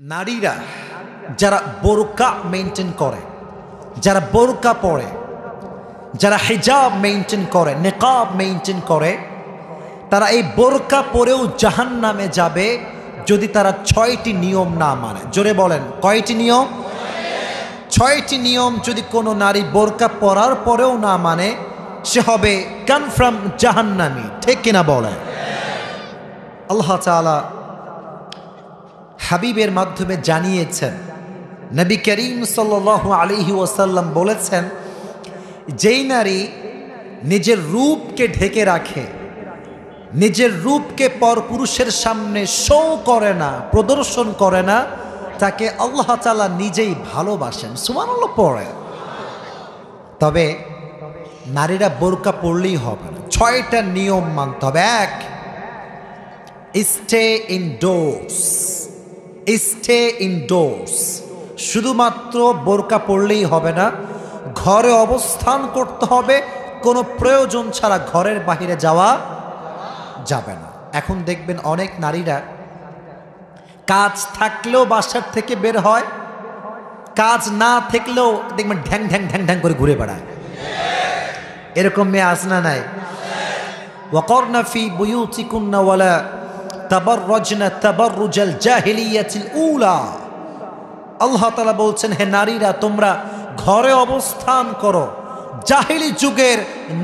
নারীরা যারা বোরকা মেইনটেইন করে, যারা বোরকা পরে, যারা হিজাব মেইনটেইন করে, নিকাব মেইনটেইন করে, তারা এই বোরকা পরেও জাহান্নামে যাবে যদি তারা 6টি নিয়ম না মানে। জোরে বলেন, কয়টি নিয়ম? 6টি নিয়ম যদি কোনো নারী বোরকা পরার পরেও না মানে, সে হবে কনফার্ম জাহান্নামী। ঠিক কিনা বলেন? আল্লাহ তাআলা হাবিবের মাধ্যমে জানিয়েছেন, নবী করিম সাল্লাল্লাহু আলাইহি ওয়াসাল্লাম বলেছেন, যেই নারী নিজের রূপকে ঢেকে রাখে, নিজের রূপকে পরপুরুষের সামনে শো করে না, প্রদর্শন করে না, তাকে আল্লাহ তাআলা নিজেই ভালোবাসেন। সুবহানাল্লাহ পড়ে। তবে নারীরা বোরকা পরলেই হবে না, 6টা নিয়ম মানতে হবে। 1, স্টে ইনডোরস। স্টে ইনডোরস, শুধুমাত্র বোরকা পরলেই হবে না, ঘরে অবস্থান করতে হবে, কোনো প্রয়োজন ছাড়া ঘরের বাইরে যাওয়া যাবে না। এখন দেখবেন অনেক নারীরা কাজ থাকলেও বাসার থেকে বের হয়, কাজ না থাকলেও দেখবেন ঢ্যাং ঢ্যাং ঢ্যাং ঢ্যাং করে ঘুরে বেড়ায়। এরকম মেয়ে আছে না নাই? ওয়াকরনা ফি বুয়ুতিকুন্না ওয়ালা তাবাররাজনা তাবাররুজাল জাহিলিয়াতিল উলা। আল্লাহ তাআলা বলছেন, হে নারীরা, তোমরা ঘরে অবস্থান করো। জাহিলি যুগের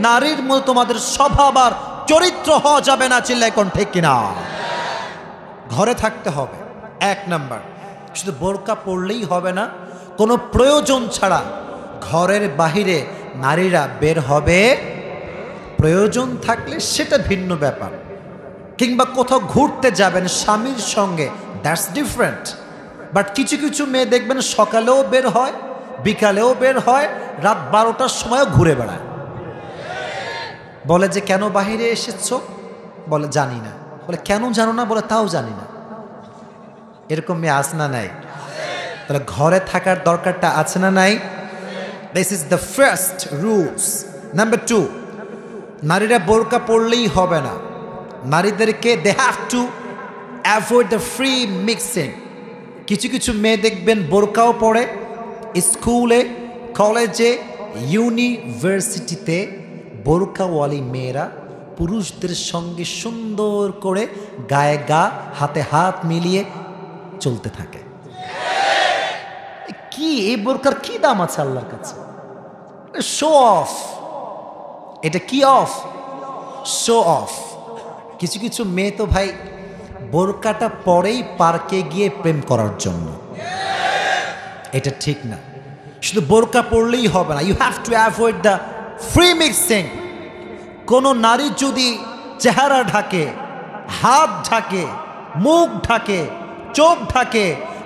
নারীর মতো তোমাদের স্বভাব আর চরিত্র হওয়া যাবে না। চিল্লায় কোন ঠিক কিনা? ঘরে থাকতে হবে 1 নাম্বার। শুধু বোরকা পরলেই হবে না, কোনো প্রয়োজন ছাড়া ঘরের বাহিরে নারীরা বের হবে। প্রয়োজন থাকলে সেটা ভিন্ন ব্যাপার, কিংবা কোথাও ঘুরতে যাবেন স্বামীর সঙ্গে, দ্যাটস ডিফারেন্ট। বাট কিছু কিছু মেয়ে দেখবেন সকালেও বের হয়, বিকালেও বের হয়, রাত 12টার সময়ও ঘুরে বেড়ায়। বলে যে কেন বাহিরে এসেছো? বলে জানি না। বলে কেন জানো না? বলে তাও জানি না। এরকম মেয়ে আছে না নাই? তাহলে ঘরে থাকার দরকারটা আছে না নাই? This is the first rules. Number 2, নারীরা বোরকা পরলেই হবে না, নারীদেরকে they have to avoid the free mixing. কিছু কিছু মেয়ে দেখবেন বোরকাও পরে, স্কুলে, কলেজে, ইউনিভার্সিটিতে বোরকাওয়ালি মেয়েরা পুরুষদের সঙ্গে সুন্দর করে গায়ে গা, হাতে হাত মিলিয়ে চলতে থাকে। কি এই বোরকার কি দাম আছে আল্লাহর কাছে? Show off. এটা কি অফ? Show off. কিছু কিছু মেয়ে তো ভাই বোরকাটা পরেই পার্কে গিয়ে প্রেম করার জন্য। এটা ঠিক না। শুধু বোরকা পরলেই হবে না, you have to avoid the free mixing. কোনো নারী যদি চেহারা ঢাকে, হাত ঢাকে, মুখ ঢাকে, চোখ ঢাকে,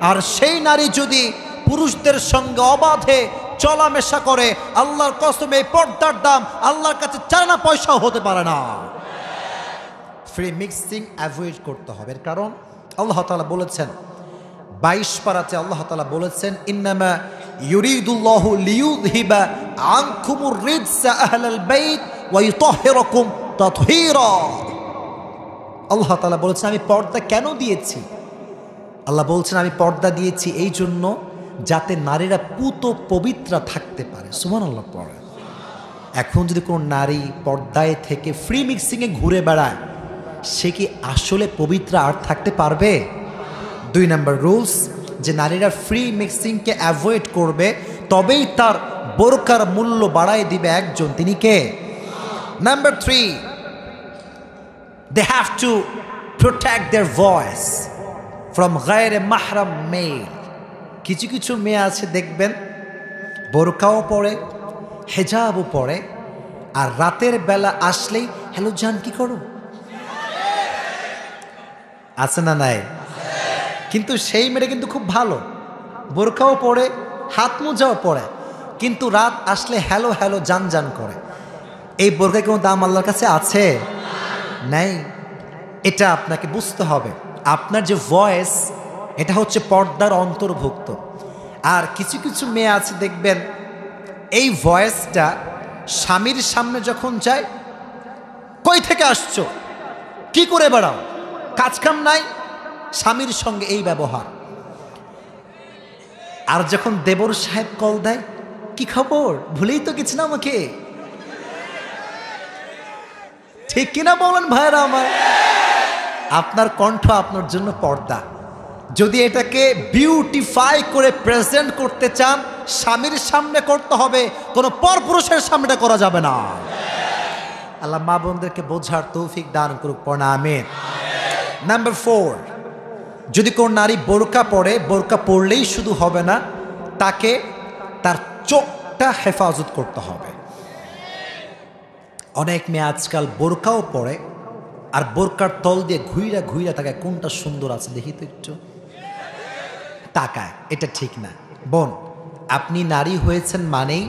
আর সেই নারী যদি পুরুষদের সঙ্গে অবাধে চলামেশা করে, আল্লাহর কসম এই পর্দার দাম আল্লাহর কাছে 4 আনা পয়সাও হতে পারে না। ফ্রি মিক্সিং অ্যাভয়েড করতে হবে। এর কারণ আল্লাহ তাআলা বলেছেন 22 পারাতে, আল্লাহ তাআলা বলেছেন, ইন্নামা ইউরিদুল্লাহু লিইউযহিবা আনকুমুর রিজসা আহলাল বাইত ওয়া ইউতাহহিরাকুম তাতহীরা। আল্লাহ তাআলা বলেছেন, আমি পর্দা কেন দিয়েছি? আল্লাহ বলছেন, আমি পর্দা দিয়েছি এই জন্য যাতে নারীরা পুত পবিত্র থাকতে পারে। সুবহানাল্লাহ পড়ে। এখন যদি কোনো নারী পর্দায় থেকে ফ্রি মিক্সিংয়ে ঘুরে বেড়ায়, সে কি আসলে পবিত্র আর থাকতে পারবে? 2 নাম্বার রুলস, যে নারীরা ফ্রি মিক্সিংকে অ্যাভয়েড করবে, তবেই তার বোরকার মূল্য বাড়ায় দিবে একজন, তিনি কে? Number 3, they have to protect their voice from গায়রে মাহরাম মেল। কিছু কিছু মেয়ে আছে দেখবেন বোরকাও পরে, হিজাবও পরে, আর রাতের বেলা আসলেই হ্যালো জান কি করো, আছে না নাই? কিন্তু সেই মেয়েটা কিন্তু খুব ভালো, বোরকাও পরে, হাত মোজাও পরে, কিন্তু রাত আসলে হ্যালো হ্যালো জান জান করে। এই বোরকায় কোনো দাম আল্লাহর কাছে আছে? নাই। এটা আপনাকে বুঝতে হবে। আপনার যে ভয়েস, এটা হচ্ছে পর্দার অন্তর্ভুক্ত। আর কিছু কিছু মেয়ে আছে দেখবেন এই ভয়েসটা স্বামীর সামনে যখন যায়, কই থেকে আসছো, কি করে বেড়াও, কাজকাম নাই, স্বামীর সঙ্গে এই ব্যবহার। আর যখন দেবর সাহেব কল দেয়, কি খবর, ভুলেই তো গেছি না আমাকে, ঠিক কিনা বলেন ভাইরা আমার? আপনার কণ্ঠ আপনার জন্য পর্দা। যদি এটাকে বিউটিফাই করে প্রেজেন্ট করতে চান, স্বামীর সামনে করতে হবে, কোনো পরপুরুষের সামনে করা যাবে না। আল্লাহ মা বোনদেরকে বোঝার তৌফিক দান করুক, পড়া আমিন। নাম্বার 4, যদি কোন নারী বোরকা পরে, বোরকা পরলেই শুধু হবে না, তাকে তার চোখটা হেফাজত করতে হবে। অনেক মেয়ে আজকাল বোরকাও পরে আর বোরকার তল দিয়ে ঘুইরা ঘুইরা তাকায়, কোনটা সুন্দর আছে দেখি তো একটু তাকায়। এটা ঠিক না বোন। আপনি নারী হয়েছেন মানেই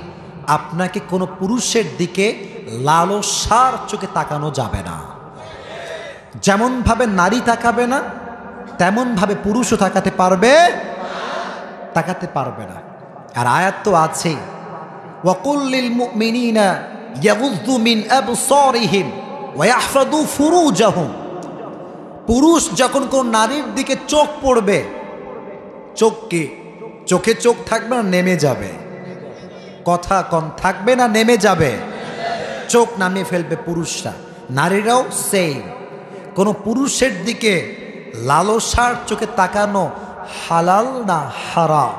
আপনাকে কোনো পুরুষের দিকে লালসার চোখে তাকানো যাবে না। যেমন ভাবে নারী তাকাবে না, তেমন ভাবে পুরুষও তাকাতে পারবে না। আর আয়াত তো আছেই, ওয়াকুল লিল মুমিনিনা ইয়াগুযু মিন আবসারিহিম ওয়া ইয়াহফাযু ফুরুজাহুম। পুরুষ যখন কোন নারীর দিকে চোখ পড়বে, চোখে চোখ থাকবে না নেমে যাবে, কথা কম থাকবে না নেমে যাবে, চোখ নামিয়ে ফেলবে পুরুষরা। নারীরাও সেম। কোন পুরুষের দিকে লালসার চোখে তাকানো হালাল না হারাম?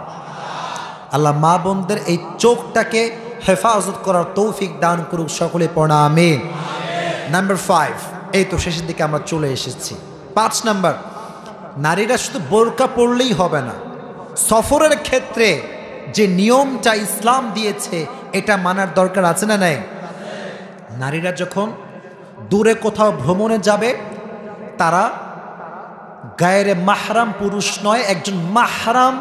আল্লাহ মা বোনদের এই চোখটাকে হেফাজত করার তৌফিক দান করুক, সকলে পড়া আমিন। নাম্বার 5, এই তো শেষের দিকে আমরা চলে এসেছি। 5 নাম্বার, নারীরা শুধু বোরকা পরলেই হবে না, সফরের ক্ষেত্রে যে নিয়মটা ইসলাম দিয়েছে এটা মানার দরকার আছে না নাই? নারীরা যখন দূরে কোথাও ভ্রমণে যাবে, তারা গায়েরে মাহরাম পুরুষ নয়, একজন মাহরাম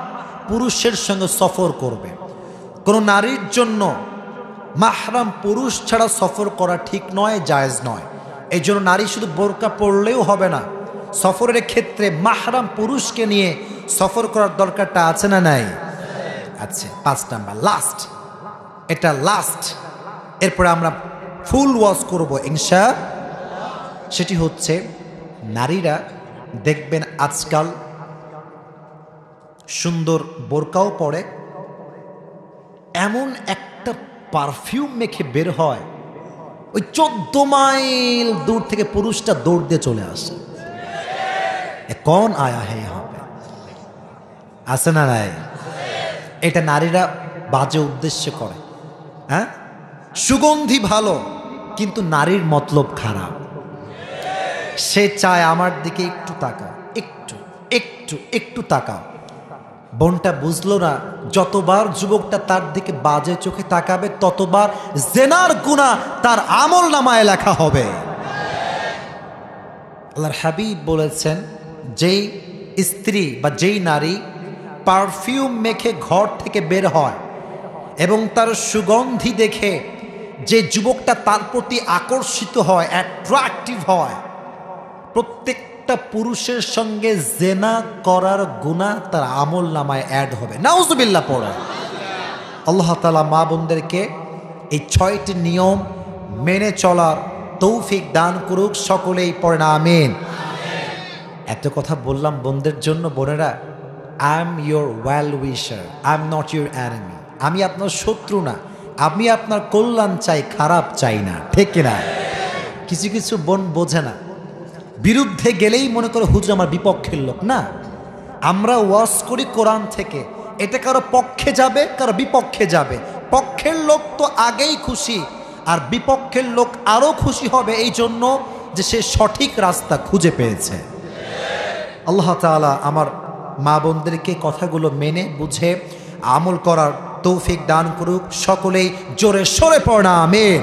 পুরুষের সঙ্গে সফর করবে। কোনো নারীর জন্য মাহরাম পুরুষ ছাড়া সফর করা ঠিক নয়, জায়েজ নয়। এই জন্য নারী শুধু বোরকা পরলেও হবে না, সফরের ক্ষেত্রে মাহরাম পুরুষকে নিয়ে সফর করার দরকারটা আছে না নাই? আছে। 5 নাম্বার, লাস্ট, এটা লাস্ট, এরপরে আমরা ফুল ওয়াজ করব ইনশাআল্লাহ। সেটি হচ্ছে, নারীরা দেখবেন আজকাল সুন্দর বোরকাও পরে, এমন একটা পারফিউম মেখে বের হয়, ওই 14 মাইল দূর থেকে পুরুষটা দৌড় দিয়ে চলে আসে। কোন আয়া হে হবে, আছে না নাই? এটা নারীরা বাজে উদ্দেশ্য করে। হ্যাঁ, সুগন্ধি ভালো, কিন্তু নারীর মতলব খারাপ। সে চায় আমার দিকে একটু তাকাও, একটু তাকাও। বোনটা বুঝলো না, যতবার যুবকটা তার দিকে বাজে চোখে তাকাবে, ততবার জেনার গুনাহ তার আমল নামায় লেখা হবে। আল্লাহর হাবিব বলেছেন, যেই স্ত্রী বা যেই নারী পারফিউম মেখে ঘর থেকে বের হয় এবং তার সুগন্ধি দেখে যে যুবকটা তার প্রতি আকর্ষিত হয়, অ্যাট্রাকটিভ হয়, প্রত্যেকটা পুরুষের সঙ্গে জেনা করার গুনাহ তার আমল নামায় অ্যাড হবে। নাউজুবিল্লাহ পড়ে। আল্লাহ তাআলা মা বোনদেরকে এই 6টি নিয়ম মেনে চলার তৌফিক দান করুক, সকলেই পড়েন আমিন। এত কথা বললাম বোনদের জন্য। বোনেরা, I am your well wisher, I am not your enemy. আমি আপনার শত্রু না, আমি আপনার কল্যাণ চাই, খারাপ চাই না, ঠিক কিনা? কিছু কিছু বোন বোঝে না, বিরুদ্ধে গেলেই মনে করে হুজুর আমার বিপক্ষের লোক। না, আমরা ওয়াজ করি কোরআন থেকে, এটা কারো পক্ষে যাবে, কারো বিপক্ষে যাবে। পক্ষের লোক তো আগেই খুশি, আর বিপক্ষের লোক আরো খুশি হবে এই জন্য যে সে সঠিক রাস্তা খুঁজে পেয়েছে। আল্লাহ তাআলা আমার মা বোনদেরকে কথাগুলো মেনে বুঝে আমল করার তৌফিক দান করুক, সকলেই জোরে সরে পড়া আমিন।